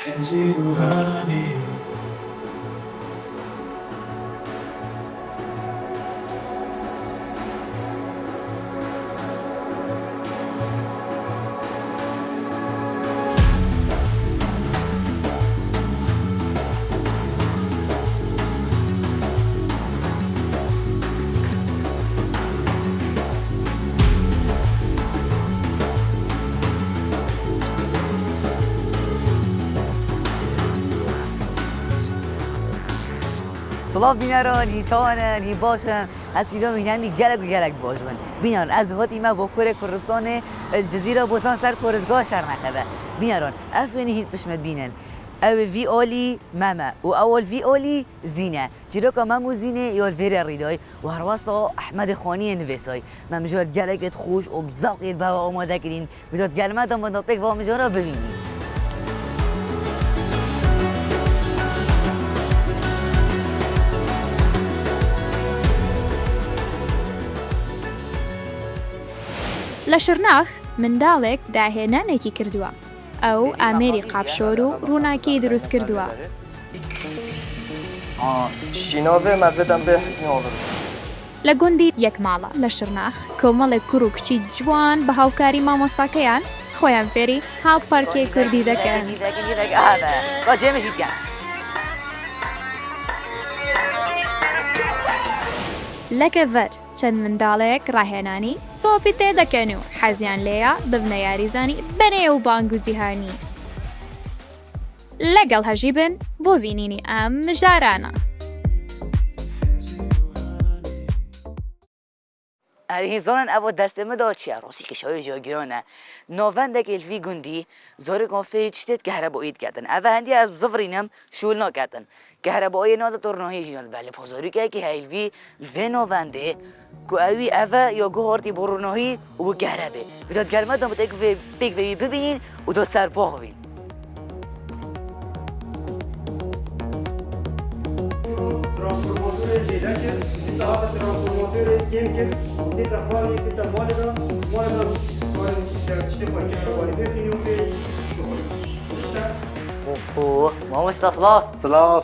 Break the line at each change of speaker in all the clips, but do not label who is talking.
هجî û هەنî
سلام بینران هیچانن هی باشن از اینا میگن گلک و گلک باش من بینران از هاتی ما باکوورە کوردستان جزیره بوتان سر کورزگاه شهر نخبه بینران افنی هیت بشمت بینن او وی اولی ماما و اول وی اولی زینه جیروکا مامو زینه یال ویر ریدای و هرواسا احمد خانی نویسای من مجال گلکت خوش و بزاقید با آماده کرین مجال گلمت هم بنداپک و مجال ببینی
لە شرناخ منداڵێک داهێنانێکی کردووە ئەو ئامێری قاپشۆر و ڕووناکیی دروست کردووە لە گوندی یەک ماڵە لە شرناخ کۆمەڵێک کوڕ و کچی جوان بە هاوکاری مامۆستاکەیان خۆیان فێری هاوپەرکێ کوردی دەکەن لەکەڤەر چەند منداڵێک ڕاهێنانی تۆپی تێدەکەن و حەزیان لێیە دبنە یاریزانی بەنێ و بانگ و جیهانی لەگەڵ هەژی بن بۆ بینینی ئەم نژارانە
هیزانن اوا دست مدا چیه راسی که شای جاگیرانه ناوندک الفی گندی زاری کافه چتت گهرباییت کردن اوا هندی از زفرینم شول نکردن گهربایی ناد تورناهی جنال بله پازاری که هیلوی و ناونده که اوی اوا یا گوهارتی بروناهی و گهربه بذات گرمت هم بگ وی ببینین و دو سر باقوین
ترانسفورماتور زیده که ساعت ترانسفورماتور گیم که دیت افرادی که مال را چی پاکی رو باید بفینیم که
اوه ما مستطلاف
سلام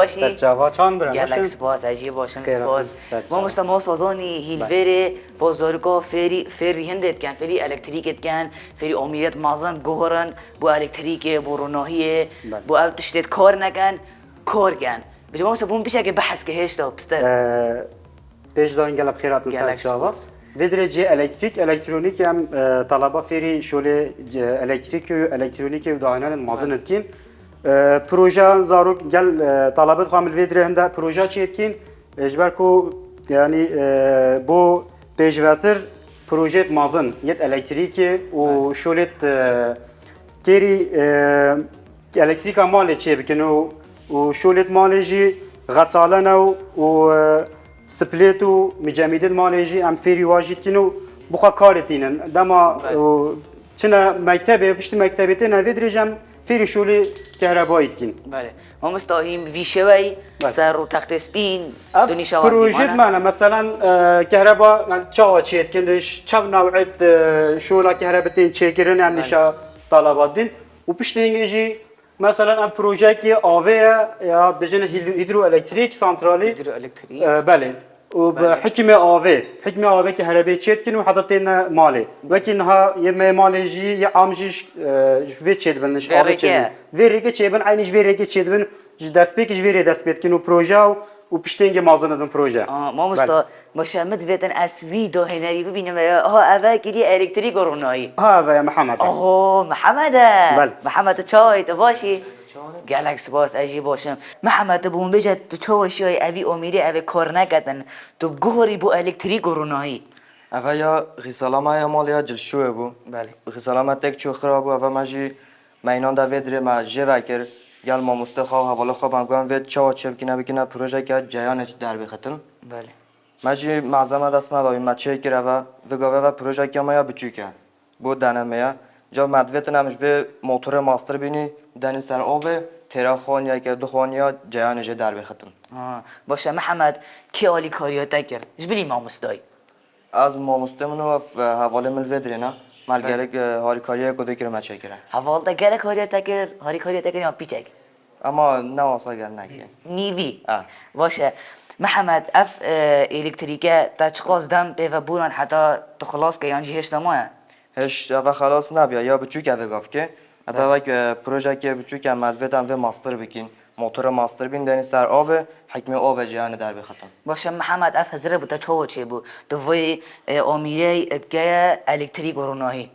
سرچاوا چان برم
گلک سپاس عجیب باشن سپاس ما مستمع سازانی هیلوره بازارگاه فری هندت کن فری الکتریکت کن فری امیدت مازن گوهرن با الکتریک با روناهیه با او تشتت کار نکن کار کن بجا ما بون پیش اگه بحث که هشتا بستر
پیش دارن گلب خیراتن سرچاوا ودرجه الکترونیک هم طلبا فری شوله الکترونیک و داینان مازنت کین پروژه زاروک گل طلبات خامل ودره هنده پروژه چیت کین اجبر کو یعنی بو پیشواتر پروژه مازن یت الکتریک و شولت تیری الکتریک مال چی بکنو و شولت مالجی غسالانه و سپلیت و مجامید مالجی ام فری واجد کنو بخوا کارتینن دما چنا مکتبه پشت مکتبه نه ودرجم فری شوله کهربایی کن
بله ما مستاهیم ویشوی سر و تخت اسپین دونیشوان
پروژه من مثلا کهربا چا چیت کندش چه نوعیت شوله کهرباتین چگیرن هم نشا طلبات دین و پشت اینجی مثلا ام پروژه که آوه یا بجن هیدرو الکتریک سانترالی بله و حکم آوه که هربی چیت کنو حدتین ماله وکی نها یه مالجی یه عامجیش وی چیت بنش آوه چیت ویریگه چیت بن عینش ویریگه چیت بن دستپیکش ویری دستپیت کنو پروژه و پشتینگ مازن دن پروژه
ما مستا مشامت ویتن اسوی دو هنری ببینم ها اوه کلی الکتریک رونایی
ها اوه محمد
محمد محمد چای باشی گلک سپاس عجیب باشم محمد بون بجد تو چاوشی اوی امیری اوی کار نکردن تو گوهری بو الکتریک رونایی
اوه یا غیسالام های مال یا جلشوه بو
بله
غیسالام تک چو خراب بو اوه مجی مینان دا ویدره ما جوه کر گل ما مستخواه حوالا خواه بانگوان وید چاوا چه بکنه پروژه که جایانش در بختن
بله
مجی معظمه دست مداوی مچه کر اوه وگاوه و پروژه که ما یا بچوکه بود دنمه یا جا مدویت نمش و موتور ماستر بینی دنی سر آوه تیرا خانیا که دو خانیا جایانش در بختن
باشه محمد کی آلی کاریات کرد؟ اش بلی ما مستای
از ما مستمنو و حواله مل ویدره نه مال گلک هاری کاریه کدی کرد مچه کرد.
حوالده گلک هاری کاری تکر یا پیچک.
اما نه واسه گل نگیه.
نیوی.
آه.
باشه. محمد اف الکتریکه تا چقدر دم به و بورن حتی تو خلاص که یانجی هشت نمایه.
هش اول خلاص نبیا یا بچوک اوه گفت که اول پروژه که بچوک مدوید هم و ماستر بکین موتور ماستر بین دنی سر آوه حکم آوه جهان در بختم.
باشه محمد اف هزاره بود تا چه بود دوی آمیره ابگه الکتریک ورونایی.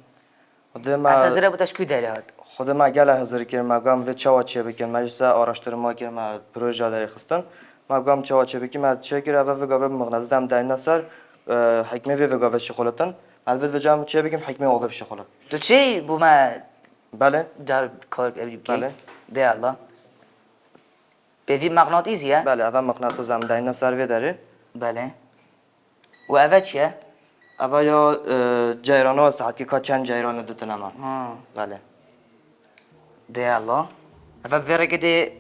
خودم
اف هزاره بود تشکی داره.
خودم گل هزار کردم مگم و چه بکن مجلس آراشترما کردم پروژه داری خستن مگم چه بکن مد چه کرد اول وگاوه مغناطیس دم داین نسر حکمه وگاوه شخولتن مدوید وجام چه بکن حکمه آوه بشخولت.
تو چی بو ما
بله
در کار بکی؟
بله
ده الله. بدی مغناطیسیه؟
بله اول مغناطیس دم داین نسر و داره.
بله. و اول چیه؟
اول یا جیرانو ساعت که چند جیران دوتا نما. بله.
ده الله. اول بیاره که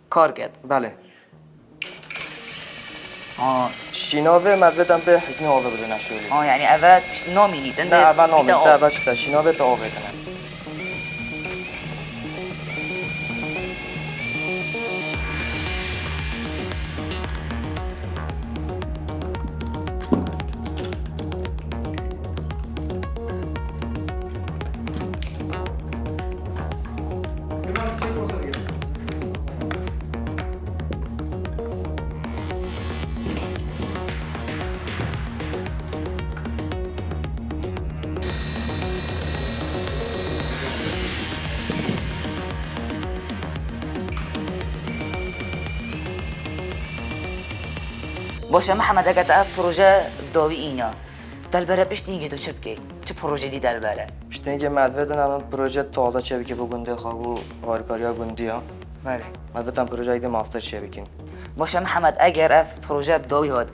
کار کرد.
بله. شیناوه مدویدم به حکمی آوه بده نشولی.
یعنی اول نامینید.
نه اول نامید. اول چطور شیناوه تا آوه کنه.
باشه محمد اگه تا پروژه داوی اینا دلبره پشتینگه تو چه بکی؟ چه پروژه دی دلبره؟
پشتینگه مدویدن هم پروژه تازه چه بکی بگنده خواه هارکاریا گندی ها.
بله.
مدویدن پروژه ایده ماستر چه بکین.
باشه محمد اگر اف پروژه داوی هاد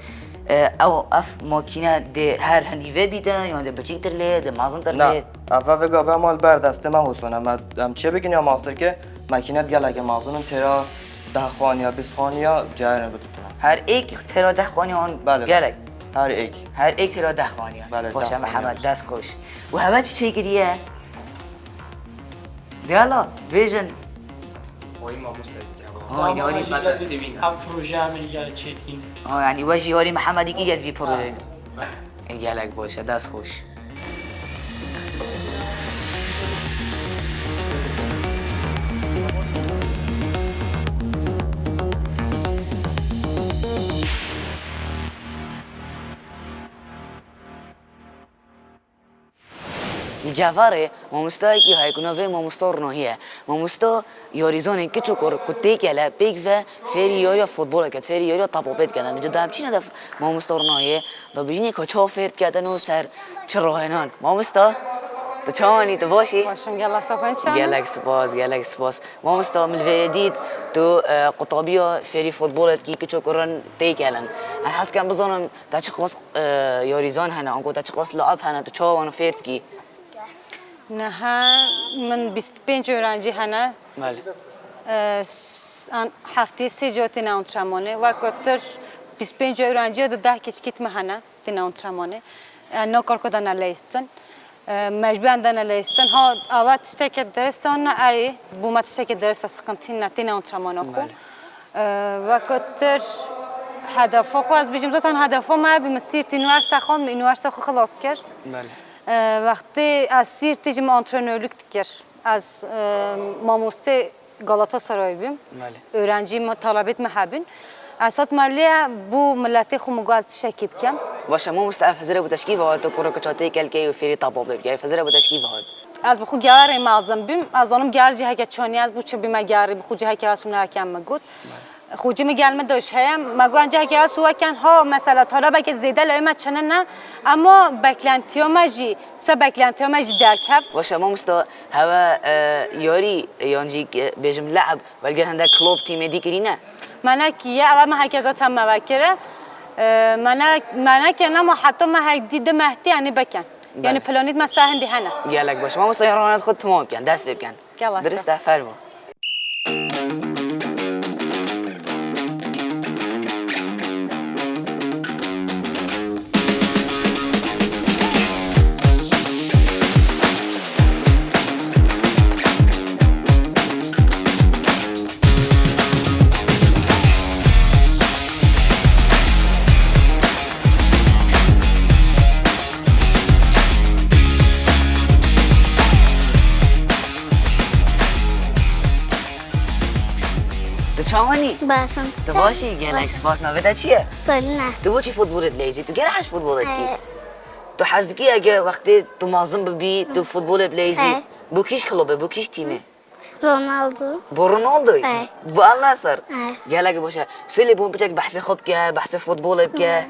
او اف ماکینه ده هر هنیوه بیدن یا ده بچیتر لی ده مازن تر لی؟
نه اول وگاوه مال بر دست من حسنم هم چه بکین یا ماستر که ماکینت گل اگه مازنم ترا 10 خانیا 20 خانیا جایره بدتونم.
هر ایک ترا 10 خانیا آن گلک.
هر ایک
ترا 10 خانیا.
بله
باشه محمد دست خوش. و همه چی کریه؟ دیالا ویژن.
ما مستعد.
یعنی
هم پروژه عملیات چتین.
یعنی وجهی هاری محمدی کی یاد وی پروژه. گلک باشه دست خوش. جواره ماموستایی که های کنه و ماموستار نهیه ماموستا یاریزانه که چکر کتی کله بیگ و فری یا فوتبال کرد فری یا تاپوپت کردن و جدا همچین هدف ماموستار نهیه دا بیشینی کچا فرد کردن و سر چه راهنان ماموستا تو چانی تو باشی؟
باشم گله ساپن چند؟
گلک سپاس ماموستا ملوی دید تو قطابیا فری فوتبالت کی که چکرن تی کلن حس کم بزنم تا چه قاس یاریزان هنه آنکو تا چه قاس لعب هنه تو چا وانو فرد کی
نه من 25 öğrenci هنه
بله
هفته 3 جا تین antrenmanı و کتر 25 öğrenci da 10 kişi gitme هنه تین antrenmanı نه کار کردن لیستن مجبورن دن لیستن ها اول تشتکی درستان اری بومت تشتکی درست سقنتی نه تین antrenmanı کو و کتر هدف خو از بیشتر زاتن هدف ما بی مسیرت üniversite خواند üniversite خو خلاص کرد
بله
وقتی از سیرتیجم antrenörlük dikir از ماموسته Galatasaray bim öğrenciyim talebet mehabin اسات مالیه بو ملتی خو مگاز تشکیب کم
باشه ما مستعف هزاره بو تشکیب هات تو کرو کچاته کل کی و فری طباب بگی هزاره بو تشکیب هات
از بخو گار معظم بیم از آنم گار جه که چانی از بو چه بیم گار بخو جه که اسونه کم مگود خوجی میگلم داش هم مگو انجا که اسو کن ها مثلا طلبه که زیاده لایمه چنه نه اما بکلنتیو ماجی سه بکلنتیو ماجی درکف
باشه ما مستا هوا یاری یانجی بجم لعب ولگه هنده کلوب تیم دی کرینه
منه کیه اول ما هکذا هم موکره منه که نه ما حتی ما هک دیده مهدی یعنی بکن یعنی پلانیت ما سهندی هنه
گلک باشه ما مستا یارانت خود تمام بکن دست بکن درسته فرما چاوانی
باشم
تو باشی گلک سپاس نویده چیه
سالنا
تو با چی فوتبالت لیزی تو گره هش فوتبالت کی تو حزدکی اگه وقتی تو مازم ببی تو فوتبال بلیزی بو کیش کلوبه بو کیش تیمه
رونالدو
با رونالدوی با النصر گلک باشه سلی بون بچک بحث خوب که بحث فوتبال که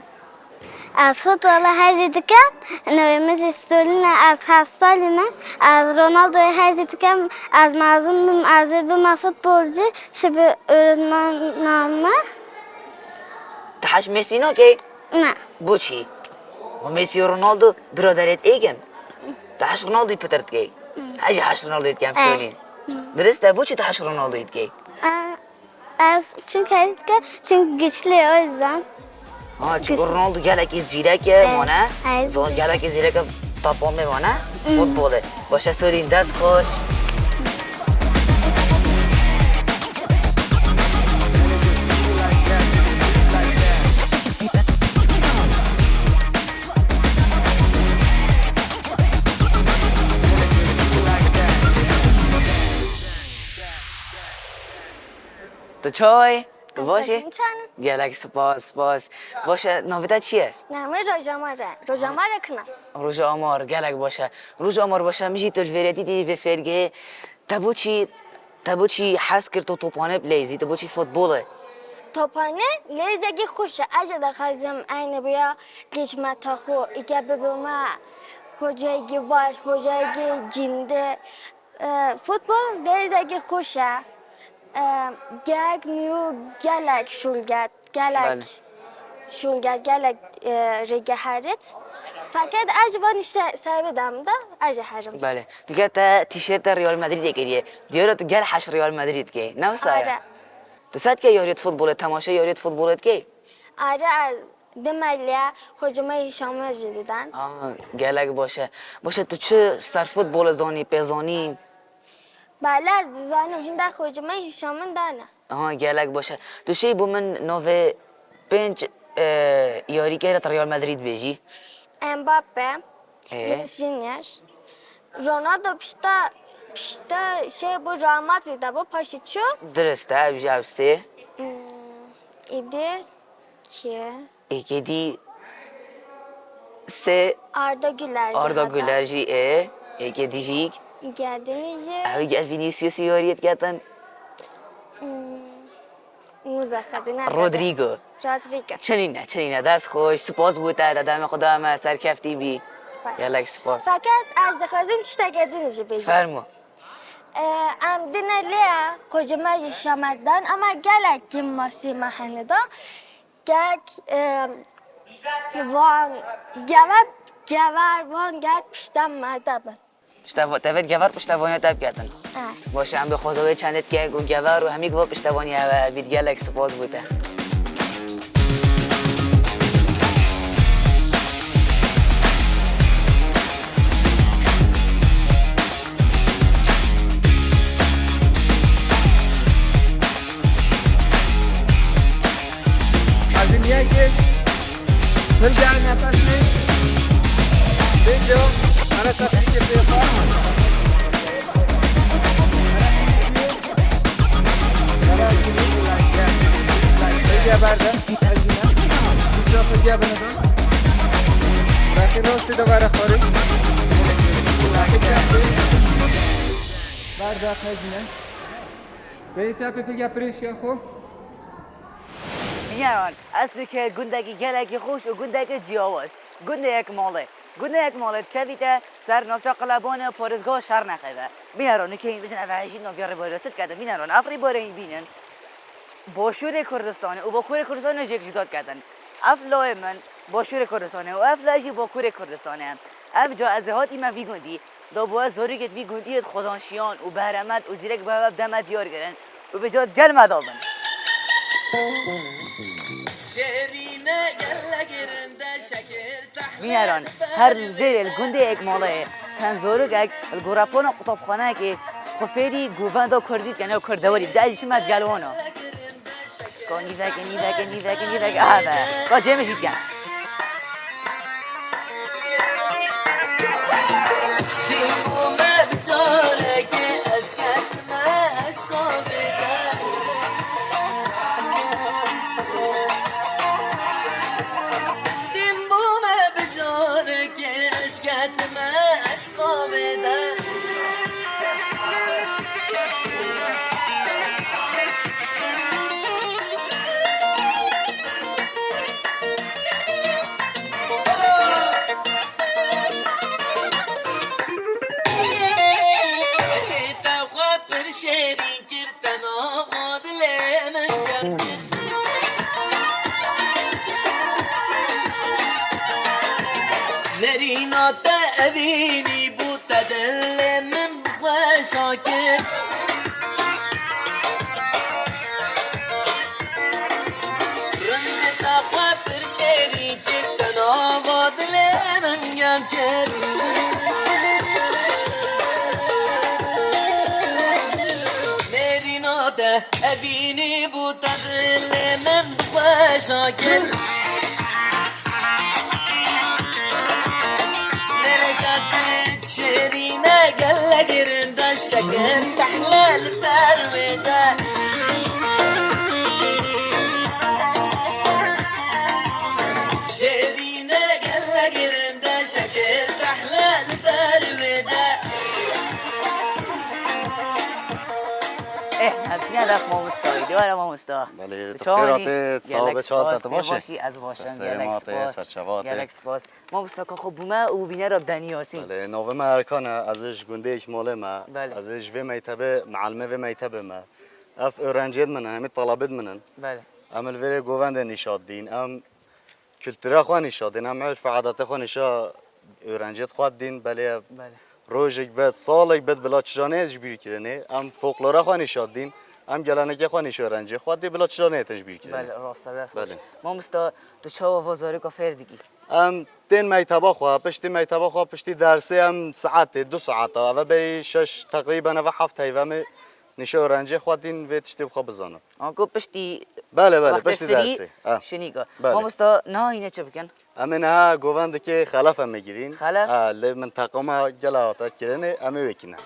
از فوتبال هزی دکم نویمت سالنا از 8 سال من از رونالدو هزی دکم از مازم بم از بم فوتبالci شب öğretmenime
تو حش مسی نو که
نه
بو چی و مسی و رونالدو برادرت ایگن تو حش رونالدوی پترت که هجی حش رونالدویت کم سولین درسته بو چی تو حش رونالدویت که
از çünkü güçlü o yüzden
چون رونالدو گلکی زیرکه مانه زون گلکی زیرکه تاپا میمانه فوتباله باشه سولین دست خوش تو چای تو باشی گلک سپاس باشه نویده چیه
نامه روزامره کنم
روز آمار گلک باشه روز آمار باشه میشی تو الفریتی دی و فرگه تبو چی حس کرد تو توپانه بلیزی تبو چی فوتباله
توپانه لیزگی خوشه اجا دخوازم اینه بیا گیشمه تا خو ایگه ببومه هجایگی باش هجایگی جنده فوتبال لیزگی خوشه گگ میو گلک شولگد گلک رگه هرت فقط اجوانی سایب دامده اجه هرم
بله میگه تا تیشرت ریال مادرید گریه دیاره تو گل حش ریال مادرید که نه سایه تو صد که یاریت فوتبال تماشا یاریت فوتبالت که
آره از دمالیه خجمه هشام جدیدن
گلک باشه تو چه سر فوتبال زانی پزانی
بله از زانم هنده خجمه هشامن دانه
گلک باشه تو شی بو من نوه 5 یاری که ریال مادرید بیجی
امباپه جونیور رونالدو پشتا şey bu Real Madrid'de bu Paşiço
درسته بیجا سه
idi ki
ایکدی سه
Arda Güler
جی ایکدی جیک
geldiğinizde
اوی گل وینیسیوس یاریت کردن
مزخرفه
رودریگو چنینه دست خوش سپاس بوده دادم خدا همه سرکفتی بی گلک سپاس
فقط از دخوازم چی تگردینیزی بیجی
فرمو
ام دینه لیا kocama şamaddan ama gelek kim masi mahallede gel van gevar van gel pişten madaben
تفت گوار پشتوانی تب کردن باشه هم به خداوی چندت که گو گوار و همی گوار پشتوانی و بید گلک سپاس بوده
که نرجع نفسنا فيديو على تطبيق الإقامة فيديو باردة فيديو بندون باقي روستي دوباره خوري باردة خزنة بيتا بيجا بريش يا خو
میان اصلی که گندگی گلکی خوش و گندگی جیاواز گنده یک ماله کویته سر نافچا قلبان پارزگاه شهر نخواه میارن که این بشن افعیشی نافیار باره چت کرده میارن افری باره این بینن باشوری کردستانه و باکوور کردستانه جیک جداد کردن افلای من باشوری کردستانه و افلایشی باکوور کردستانه اف جا از هاتی من وی گندی دا باید زوری گت وی گندیت خدانشیان و بهرمت و زیرک به دمت یار گرن و به جاد گل مدابن میارن هر زیر الگنده یک ماله تنزورک یک الگوراپون قطبخانه که خفیری گووندا کردید کنه و کردواری جایشی مد گلوانا که نیوک آبه که جمعشید کن
نات اوینی بود دل من خوشاکر رنگ تقوى برشريك التناوض لمن ينكر ميري ناته أبيني بوتدل من خوشاكر للكاتت شيرينة قال قرند الشكر تحلال الترويدة
همچنین هدف ما مستایی دوباره ما مستا
بله تو خیرات صاحب چهار
باشه از باشن گلک سپاس ما مستا که خب بومه او بینه رب دنی یاسین
بله نوه ما ارکانه ازش گنده ایک ماله ما
بله.
ازش و میتبه معلمه و میتبه ما اف اورنجید منن همه طلبت منن
بله
عمل وری گوونده نشاد دین ام کلتورا خوا نشاد دین ام عرف عادت خوا نشا اورنجید خواد دین بله روزک بد سالک بد بلا چرانه تجبیر کردنه ام فولکلورا خوا نشاد دین ام گلانه خوا نشا اورنجی خواد دی بلا چرانه تجبیر کردنه
بله راست است ما مستا تو چا وزاری که فردگی
ام دین میتابا خوا پشتی درسی ام ساعت 2 ساعت و به 6 تقریبا و 7 ایوام نشا اورنجی خوا دین و تشتی خوا بزنم
آنکو پشتی
بله پشتی درسی
شنیگا ما مستا نه اینه چه بکن
امنها گووند که خلاف هم میگیرین
خلاف
منطقه ما جلوات کردن امی وکینه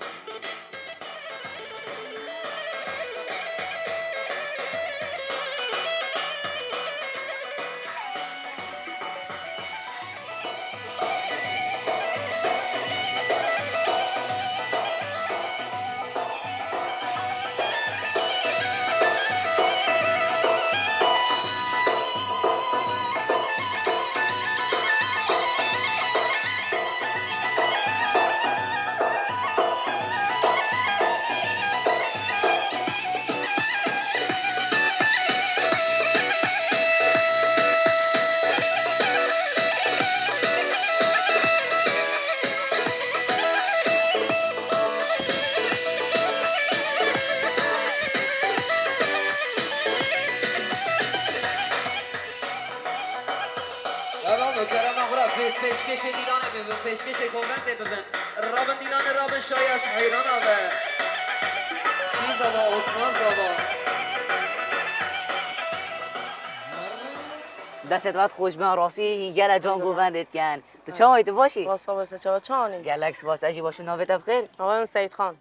پیشکش دیلانه ببین پیشکش گوونده ببین رابن دیلانه رابن شایش حیران آبه چیز آبا عثمان آبا
دستت وقت خوش بین راستی گله جان گووندت کن تو چه هایت باشی؟
واسه واسه چانی
گلکس واسه اجی باشی نویت بخیر؟
نوام سید
خان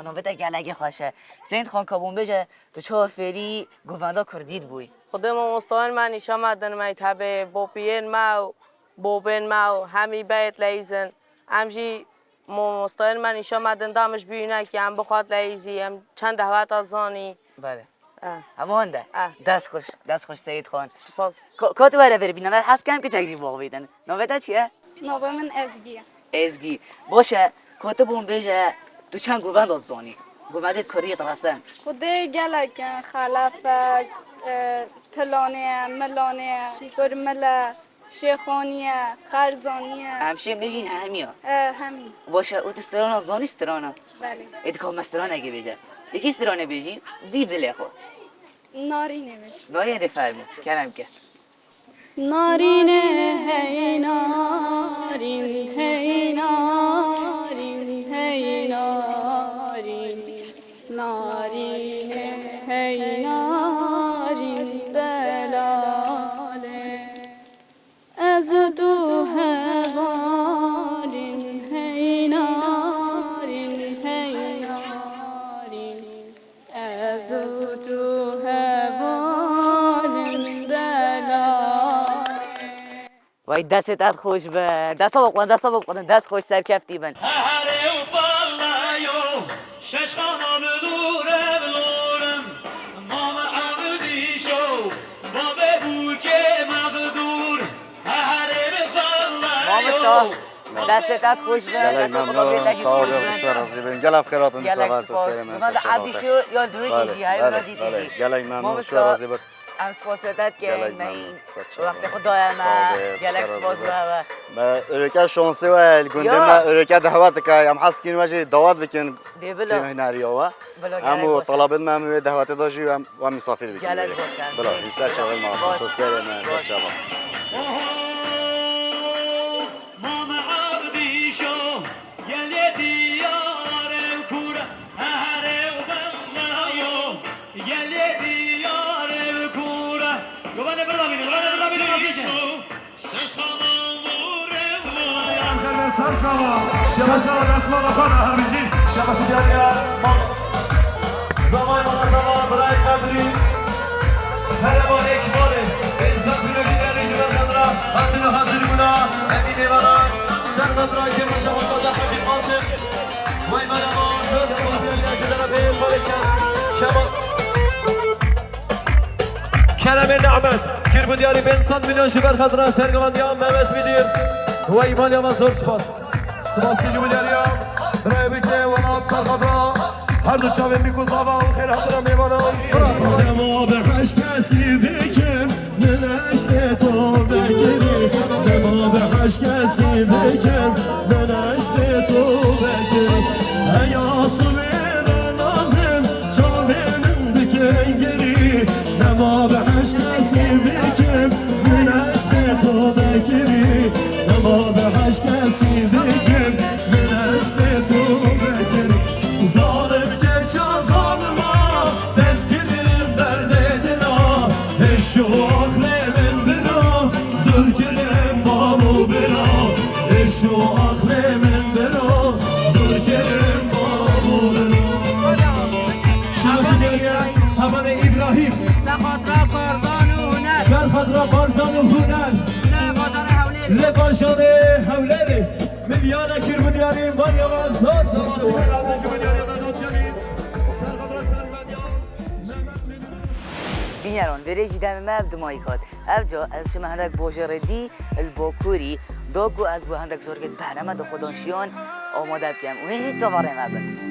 نویت گلگی خوشه سید خان کابون بجه تو چه فری گووندا کردید بوی
خودم مستان من ایشا مدن میتبه بوپین ماو بوبن ماو همی بیت لیزن امجی مستان من ایشا مدن دامش بیونه که هم بخواد لیزی هم چند دهوت آزانی
بله همان ده دست خوش سید خان
سپاس
کاتو بره بری بینن هست کم که چکجی باقی بیدن نویتا چیه؟
نوبه من
ازگی باشه کاتو بون بیجه تو چند گووند آبزانی گووندت کردی درستن
خوده گلک خلافک تلانه ملانه برمله شیخانیه خرزانیه
همشه میجین همیا
همین
باشه او تستران زانی استرانم
بله
ادکام استران اگه بیجه یکی استرانه بیجی دیب دلی خود
نارینه بیجی
نایه دفرمو کنم که
نارینه هی نارین هی نارین هی نارین نارینه هی نارین دلاله از تو هوارین هی نارین هی نارین از تو هوارین دلاله
وای دستت خوش به دست بقوان دست خوش سر کفتی بن
هره و فالایو ششخانا بلورم مام عبدی شو با ببو که مقدور هره
مامستا دستت خوش به دست بقوان خوش
بن گلم خیراتون
گلک سپاس من عبدی شو یا دوی کشی های اونا دیدی
گلک ممنون شو راضی بود
ام سپاسیتت که
گلک
من این
ممنون.
وقت خدای ما گلک سپاس به
ما ارکا شانسی و الگونده ما ارکا دعوت که ام حس کن ماجی دعوت بکن
دی بلا
هنریاوا
بلا گلک
امو
باشه
طلبت ما هم دعوت داشتی و هم مسافر بکن
گلک باشه
بلا این سر شغل ما
سپاس.
سر ما سر شغل
مام عبدی شو یلی دیار کوره هره و بغلایو یلی دیار کوره گوانه بلا بینی
زمان برای قدری هر بار یک باره انسان بینه دیگری جبر قدره حتی حاضری بودا همی دیوانا سرقد رای که مشا مقادا حبیب قاسم وای من اما دوست بودیم یا جدر به بارکن کرم نعمت کر بودیاری به انسان بینه جبر قدره سرگوان دیام محمد بیدیر وای مالی اما زور سپاس سپاسی جو بودیاریم برای بکه ونات سرقدره هر دو چاویم بیکوز آوا و خیر حضرم میمانم نما به هش کسی بکن ننشت تو بگیری نما به هش کسی بکن ننشت تو بگیری حیاس و نازم چاویم بکن گری نما به هش کسی بکن ننشت تو بگیری نما به هش کسی بکن ننشت تو بگیری ظالم gerçi zalıma tezkirim derdedina eşşu ahlemin bina zürkelim babu bina eşşu ahlemin bina zürkelim babu bina şansı geriye hemen İbrahim Serfadra Barzanı Huner Lebajanı Havleri Milyana Kirbunyanim var yavaz zor sabahsı kardeşi Milyana
بینران وریجی دم ما بدمایی کات ابجا از شما هندک باجردی الباکوری داگو از با هندک زورگت برنامه دو خودانشیان آماده بکم و هیچی تا واره مبن